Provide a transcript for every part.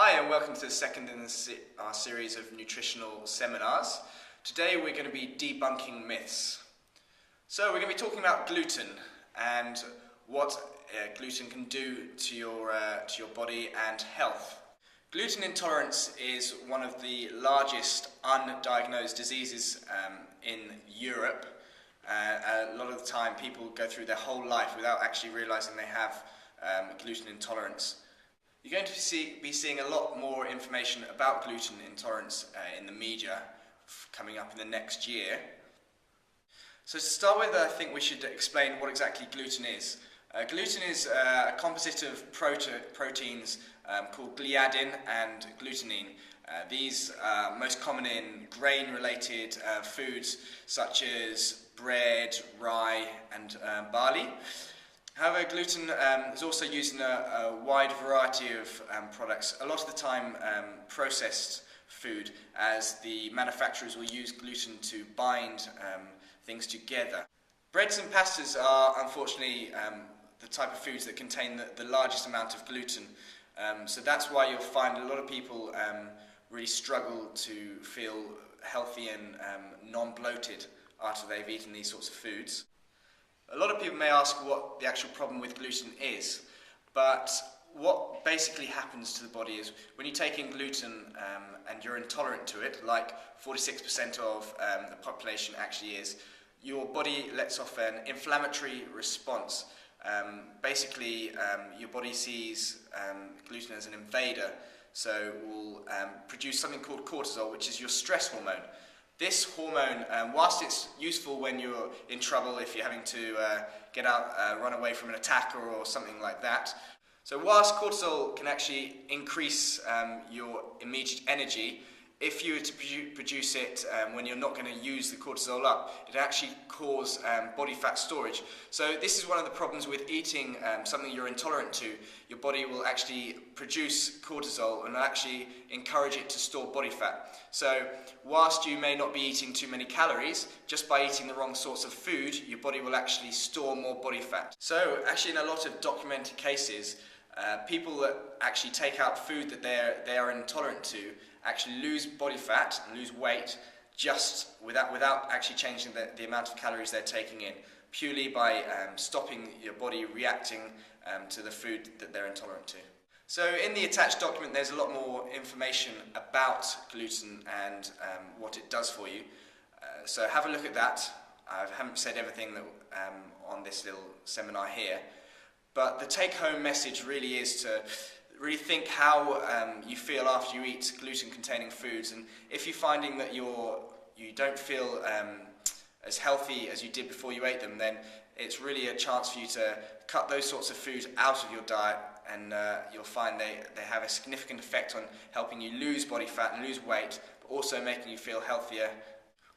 Hi and welcome to the second in our series of nutritional seminars. Today we're going to be debunking myths. So we're going to be talking about gluten and what gluten can do to your body and health. Gluten intolerance is one of the largest undiagnosed diseases in Europe. A lot of the time people go through their whole life without actually realizing they have gluten intolerance. You're going to be seeing a lot more information about gluten intolerance in the media coming up in the next year. So to start with, I think we should explain what exactly gluten is. Gluten is a composite of proteins called gliadin and glutenine. These are most common in grain-related foods such as bread, rye and barley. However, gluten is also used in a wide variety of products, a lot of the time processed food, as the manufacturers will use gluten to bind things together. Breads and pastas are unfortunately the type of foods that contain the largest amount of gluten, so that's why you'll find a lot of people really struggle to feel healthy and non-bloated after they've eaten these sorts of foods. A lot of people may ask what the actual problem with gluten is, but what basically happens to the body is when you take in gluten and you're intolerant to it, like 46% of the population actually is, your body lets off an inflammatory response. Basically, your body sees gluten as an invader, so it will produce something called cortisol, which is your stress hormone. This hormone, whilst it's useful when you're in trouble, if you're having to get out, run away from an attacker or something like that. So whilst cortisol can actually increase your immediate energy, if you were to produce it when you're not going to use the cortisol up, it actually cause body fat storage. So this is one of the problems with eating something you're intolerant to. Your body will actually produce cortisol and actually encourage it to store body fat. So whilst you may not be eating too many calories, just by eating the wrong sorts of food, your body will actually store more body fat. So actually in a lot of documented cases, people that actually take out food that they are intolerant to actually lose body fat and lose weight just without actually changing the amount of calories they're taking in, purely by stopping your body reacting to the food that they're intolerant to. So in the attached document there's a lot more information about gluten and what it does for you. So have a look at that. I haven't said everything that, on this little seminar here, but the take-home message really is to really think how you feel after you eat gluten-containing foods, and if you're finding that you don't feel as healthy as you did before you ate them, then it's really a chance for you to cut those sorts of foods out of your diet, and you'll find they have a significant effect on helping you lose body fat and lose weight, but also making you feel healthier.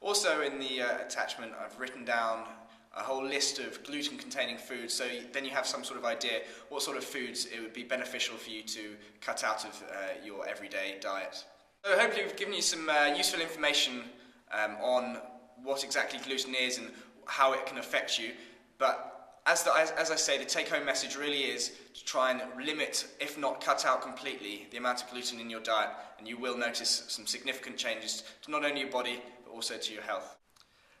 Also in the attachment I've written down a whole list of gluten-containing foods, so then you have some sort of idea what sort of foods it would be beneficial for you to cut out of your everyday diet. So hopefully we've given you some useful information on what exactly gluten is and how it can affect you, but as I say, the take-home message really is to try and limit, if not cut out completely, the amount of gluten in your diet, and you will notice some significant changes to not only your body but also to your health.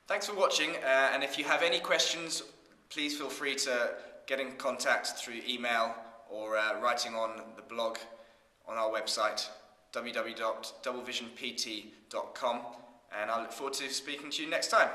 Thanks for watching, and if you have any questions, please feel free to get in contact through email or writing on the blog on our website www.doublevisionpt.com, and I look forward to speaking to you next time.